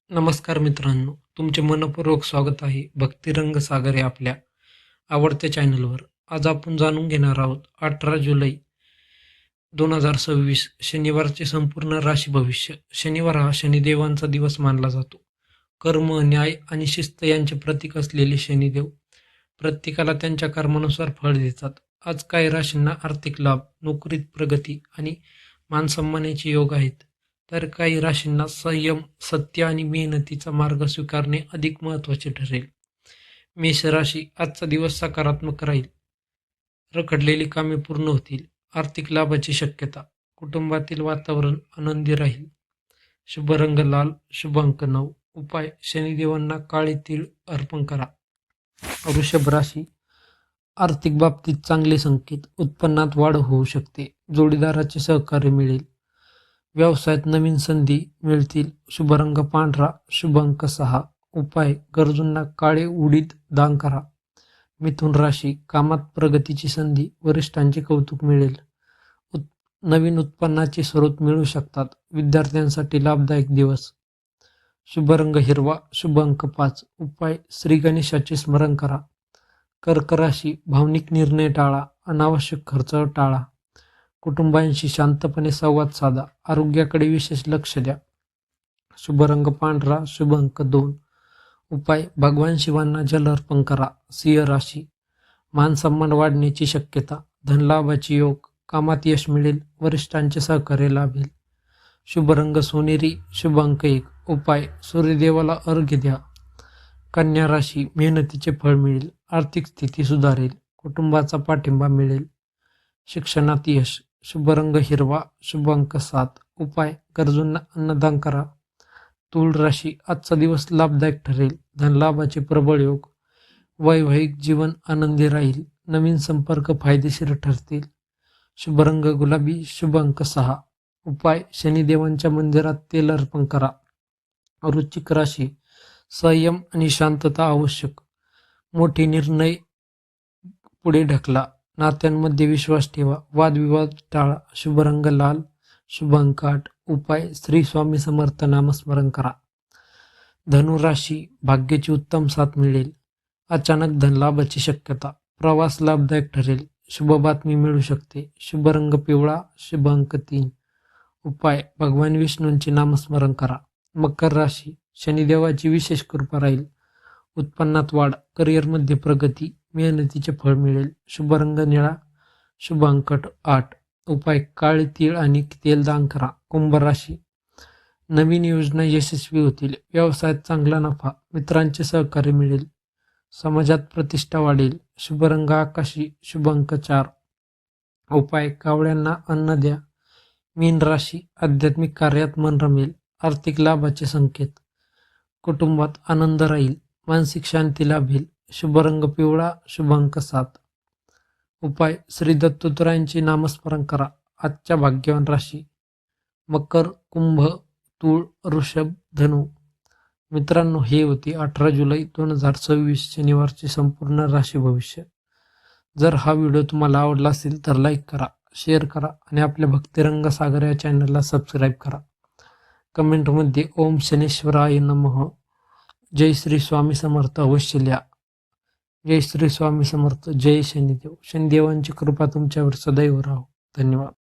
नमस्कार मित्रांनो, तुमचे मनपूर्वक स्वागत आहे भक्तिरंग सागर या आपल्या आवडत्या चॅनलवर. आज आपण जाणून घेणार आहोत 18 जुलै 2026 शनिवारचे संपूर्ण राशी भविष्य. शनिवार हा शनिदेवांचा दिवस मानला जातो. कर्म, न्याय आणि शिस्त यांचे प्रतीक असलेले शनिदेव प्रत्येकाला त्यांच्या कर्मानुसार फळ देतात. आज काही राशींना आर्थिक लाभ, नोकरीत प्रगती आणि मानसन्मानाचे योग आहेत, तर काही राशींना संयम, सत्य आणि मेहनतीचा मार्ग स्वीकारणे अधिक महत्त्वाचे ठरेल. मेष राशी, आजचा दिवस सकारात्मक राहील. रखडलेली कामे पूर्ण होतील. आर्थिक लाभाची शक्यता. कुटुंबातील वातावरण आनंदी राहील. शुभ रंग लाल, शुभ अंक 9. उपाय: शनिदेवांना काळे तीळ अर्पण करा. वृषभ राशी, आर्थिक बाबतीत चांगले संकेत. उत्पन्नात वाढ होऊ शकते. जोडीदाराचे सहकार्य मिळेल. व्यवसायात नवीन संधी मिळतील. शुभ रंग पांढरा, शुभ अंक 6. उपाय: गरजूंना काळे उडीद दान करा. मिथुन राशी, कामात प्रगतीची संधी. वरिष्ठांचे कौतुक मिळेल. नवीन उत्पन्नाचे स्रोत मिळू शकतात. विद्यार्थ्यांसाठी लाभदायक दिवस. शुभ रंग हिरवा, शुभ अंक 5. उपाय: श्री गणेशाचे स्मरण करा. कर्क राशी, भावनिक निर्णय टाळा. अनावश्यक खर्च टाळा. कुटुंबांशी शांतपणे संवाद साधा. आरोग्याकडे विशेष लक्ष द्या. शुभ रंग पांढरा, शुभ अंक 2. उपाय: भगवान शिवांना जल अर्पण करा. सिंह राशी, मानसन्मान वाढण्याची शक्यता. धनलाभाची योग. कामात यश मिळेल. वरिष्ठांचे सहकार्य लाभेल. शुभ रंग सोनेरी, शुभ अंक 1. उपाय: सूर्यदेवाला अर्घ्य द्या. कन्या राशी, मेहनतीचे फळ मिळेल. आर्थिक स्थिती सुधारेल. कुटुंबाचा पाठिंबा मिळेल. शिक्षणात यश. शुभ रंग हिरवा, शुभ अंक 7. उपाय: गरजूंना अन्नदान करा. तूळ राशी, आजचा दिवस लाभदायक ठरेल. धनलाभाचे प्रबळ योग. वैवाहिक जीवन आनंदी राहील. नवीन संपर्क फायदेशीर ठरतील. शुभ रंग गुलाबी, शुभ अंक 6. उपाय: शनिदेवांच्या मंदिरात तेल अर्पण करा. वृश्चिक राशी, संयम आणि शांतता आवश्यक. मोठे निर्णय पुढे ढकला. नात्यांमध्ये विश्वास ठेवा. वादविवाद टाळा. शुभ रंग लाल, शुभ अंक 8. उपाय: श्री स्वामी समर्थ नामस्मरण करा. धनु राशी, भाग्याची उत्तम साथ मिळेल. अचानक धनलाभाची शक्यता. प्रवास लाभदायक ठरेल. शुभ बातमी मिळू शकते. शुभ रंग पिवळा, शुभ अंक 3. उपाय: भगवान विष्णूंचे नामस्मरण करा. मकर राशी, शनिदेवाची विशेष कृपा राहील. उत्पन्नात वाढ. करिअरमध्ये प्रगती. मेहनतीचे फळ मिळेल. शुभ रंग निळा, शुभ अंक 8. उपाय: काळे तीळ आणि तेल दान करा. कुंभ राशी, नवीन योजना यशस्वी होतील. व्यवसायात चांगला नफा. मित्रांचे सहकार्य मिळेल. समाजात प्रतिष्ठा वाढेल. शुभ रंग आकाशी, शुभ अंक 4. उपाय: कावळ्यांना अन्न द्या. मीन राशी, आध्यात्मिक कार्यात मन रमेल. आर्थिक लाभाचे संकेत. कुटुंबात आनंद राहील. मानसिक शांती लाभेल. शुभ रंग पिवळा, शुभ अंक 7. उपाय: श्री दत्तात्रयांचे नामस्मरण करा. आजच्या भाग्यवान राशी मकर, कुंभ, तूळ, वृषभ, धनु. मित्रांनो, हे होते 18 जुलै 2026 शनिवारचे संपूर्ण राशी भविष्य. जर हा व्हिडिओ तुम्हाला आवडला असेल तर लाईक करा, शेअर करा आणि आपल्या भक्तिरंग सागर या चॅनलला सबस्क्राईब करा. कमेंटमध्ये ओम शनेश्वराय नमः, जय श्री स्वामी समर्थ अवश्य लिहा. जय श्री स्वामी समर्थ, जय शनिदेव. शनिदेवांची कृपा तुमच्यावर सदैव राहो. धन्यवाद.